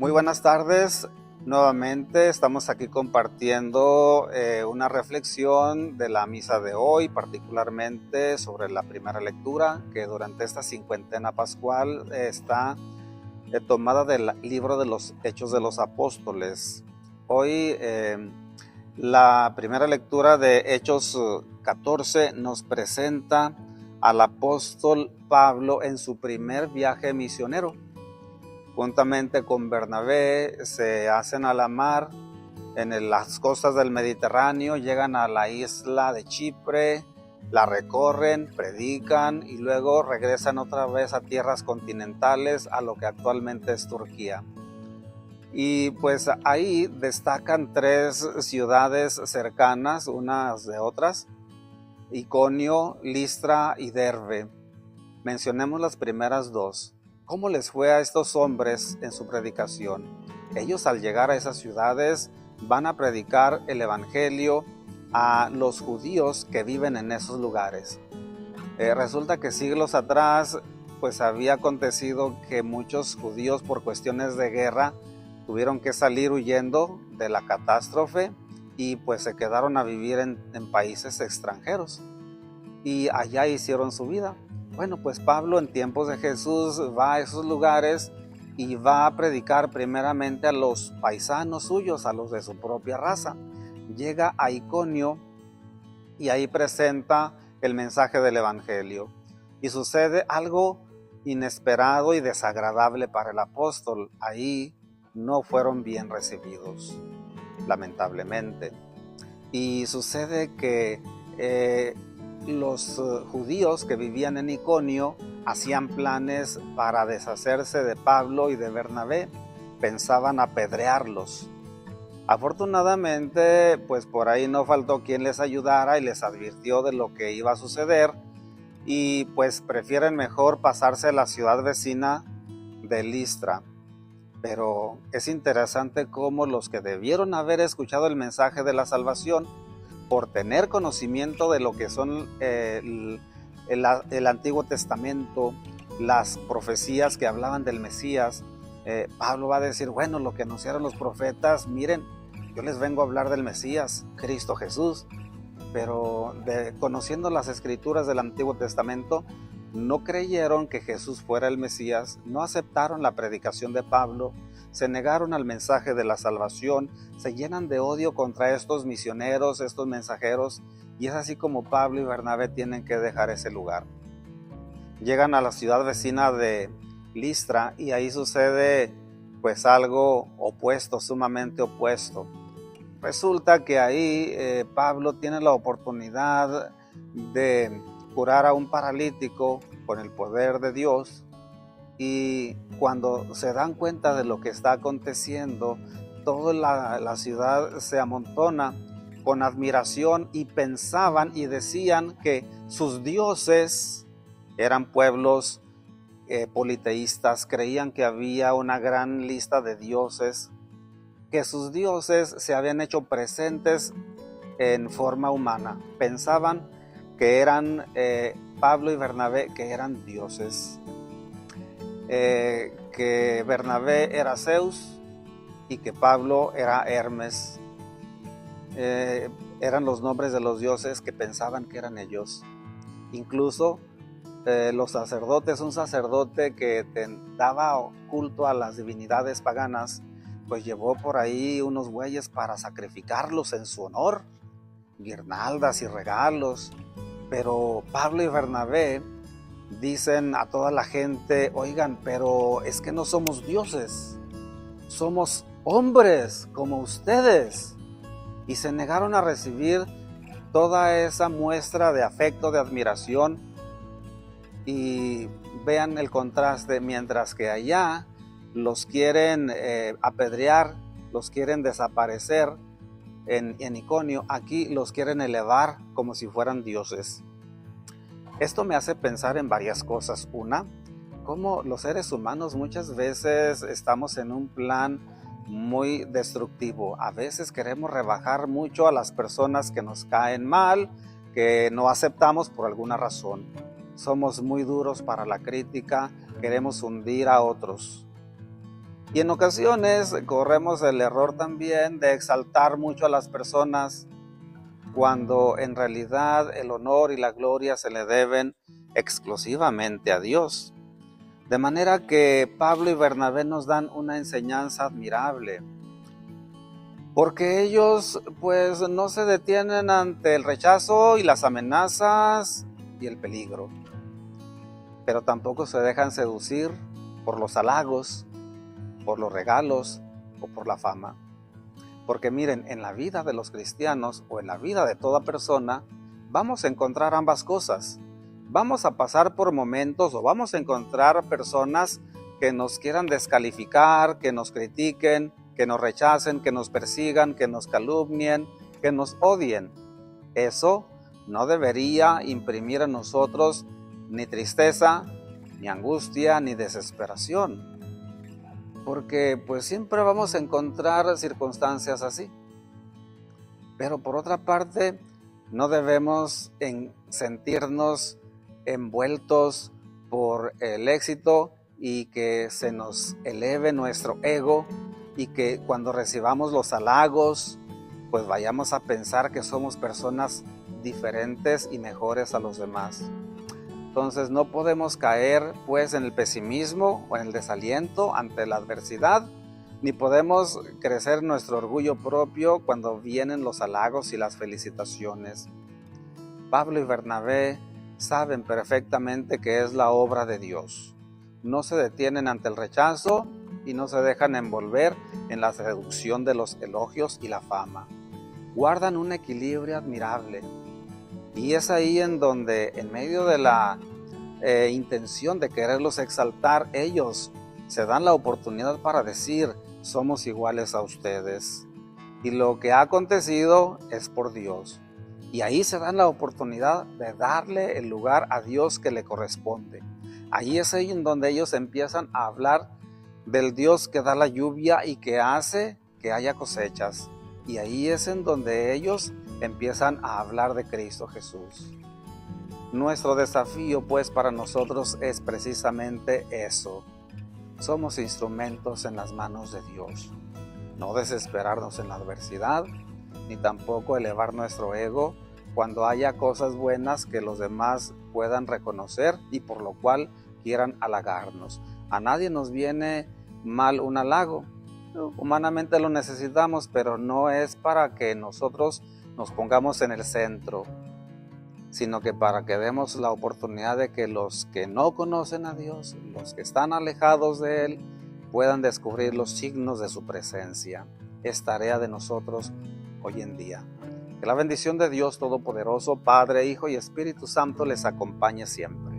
Muy buenas tardes. Nuevamente estamos aquí compartiendo una reflexión de la misa de hoy, particularmente sobre la primera lectura que durante esta cincuentena pascual está tomada del libro de los Hechos de los Apóstoles. Hoy la primera lectura de Hechos 14 nos presenta al apóstol Pablo en su primer viaje misionero. Juntamente con Bernabé se hacen a la mar en las costas del Mediterráneo, llegan a la isla de Chipre, la recorren, predican y luego regresan otra vez a tierras continentales, a lo que actualmente es Turquía. Y pues ahí destacan tres ciudades cercanas unas de otras: Iconio, Listra y Derbe. Mencionemos las primeras dos. ¿Cómo les fue a estos hombres en su predicación? Ellos, al llegar a esas ciudades, van a predicar el evangelio a los judíos que viven en esos lugares. Resulta que siglos atrás pues había acontecido que muchos judíos, por cuestiones de guerra, tuvieron que salir huyendo de la catástrofe y pues se quedaron a vivir en países extranjeros y allá hicieron su vida. Bueno, pues Pablo en tiempos de Jesús va a esos lugares y va a predicar primeramente a los paisanos suyos, a los de su propia raza. Llega a Iconio y ahí presenta el mensaje del evangelio. Y sucede algo inesperado y desagradable para el apóstol. Ahí no fueron bien recibidos, lamentablemente. Y sucede que los judíos que vivían en Iconio hacían planes para deshacerse de Pablo y de Bernabé. Pensaban apedrearlos. Afortunadamente, pues por ahí no faltó quien les ayudara y les advirtió de lo que iba a suceder, y pues prefieren mejor pasarse a la ciudad vecina de Listra. Pero es interesante cómo los que debieron haber escuchado el mensaje de la salvación, por tener conocimiento de lo que son el Antiguo Testamento, las profecías que hablaban del Mesías, Pablo va a decir, bueno, lo que anunciaron los profetas, miren, yo les vengo a hablar del Mesías, Cristo Jesús, pero conociendo las escrituras del Antiguo Testamento, no creyeron que Jesús fuera el Mesías, no aceptaron la predicación de Pablo, se negaron al mensaje de la salvación, se llenan de odio contra estos misioneros, estos mensajeros, y es así como Pablo y Bernabé tienen que dejar ese lugar. Llegan a la ciudad vecina de Listra y ahí sucede pues algo opuesto, sumamente opuesto. Resulta que ahí Pablo tiene la oportunidad de curar a un paralítico con el poder de Dios, y cuando se dan cuenta de lo que está aconteciendo, toda la ciudad se amontona con admiración y pensaban y decían que sus dioses eran pueblos politeístas, creían que había una gran lista de dioses, que sus dioses se habían hecho presentes en forma humana. Pensaban que eran Pablo y Bernabé, que eran dioses, que Bernabé era Zeus y que Pablo era Hermes. Eran los nombres de los dioses que pensaban que eran ellos. Incluso los sacerdotes, un sacerdote que daba culto a las divinidades paganas, pues llevó por ahí unos bueyes para sacrificarlos en su honor, guirnaldas y regalos. Pero Pablo y Bernabé dicen a toda la gente, oigan, pero es que no somos dioses, somos hombres como ustedes. Y se negaron a recibir toda esa muestra de afecto, de admiración. Y vean el contraste, mientras que allá los quieren apedrear, los quieren desaparecer en Iconio, aquí los quieren elevar como si fueran dioses. Esto me hace pensar en varias cosas. Una, cómo los seres humanos muchas veces estamos en un plan muy destructivo. A veces queremos rebajar mucho a las personas que nos caen mal, que no aceptamos por alguna razón. Somos muy duros para la crítica, queremos hundir a otros. Y en ocasiones corremos el error también de exaltar mucho a las personas cuando en realidad el honor y la gloria se le deben exclusivamente a Dios. De manera que Pablo y Bernabé nos dan una enseñanza admirable, porque ellos pues no se detienen ante el rechazo y las amenazas y el peligro, pero tampoco se dejan seducir por los halagos, por los regalos o por la fama. Porque miren, en la vida de los cristianos o en la vida de toda persona, vamos a encontrar ambas cosas. Vamos a pasar por momentos o vamos a encontrar personas que nos quieran descalificar, que nos critiquen, que nos rechacen, que nos persigan, que nos calumnien, que nos odien. Eso no debería imprimir en nosotros ni tristeza, ni angustia, ni desesperación. Porque pues siempre vamos a encontrar circunstancias así. Pero por otra parte, no debemos sentirnos envueltos por el éxito y que se nos eleve nuestro ego y que cuando recibamos los halagos, pues vayamos a pensar que somos personas diferentes y mejores a los demás. Entonces no podemos caer pues en el pesimismo o en el desaliento ante la adversidad, ni podemos crecer nuestro orgullo propio cuando vienen los halagos y las felicitaciones. Pablo y Bernabé saben perfectamente que es la obra de Dios. No se detienen ante el rechazo y no se dejan envolver en la seducción de los elogios y la fama. Guardan un equilibrio admirable. Y es ahí en donde, en medio de la intención de quererlos exaltar, ellos se dan la oportunidad para decir: somos iguales a ustedes. Y lo que ha acontecido es por Dios. Y ahí se dan la oportunidad de darle el lugar a Dios que le corresponde. Ahí es ahí en donde ellos empiezan a hablar del Dios que da la lluvia y que hace que haya cosechas. Y ahí es en donde ellos empiezan a hablar de Cristo Jesús. Nuestro desafío pues para nosotros es precisamente eso. Somos instrumentos en las manos de Dios. No desesperarnos en la adversidad, ni tampoco elevar nuestro ego cuando haya cosas buenas que los demás puedan reconocer y por lo cual quieran halagarnos. A nadie nos viene mal un halago. Humanamente lo necesitamos, pero no es para que nosotros nos pongamos en el centro, sino que para que demos la oportunidad de que los que no conocen a Dios, los que están alejados de Él, puedan descubrir los signos de su presencia. Es tarea de nosotros hoy en día. Que la bendición de Dios Todopoderoso, Padre, Hijo y Espíritu Santo les acompañe siempre.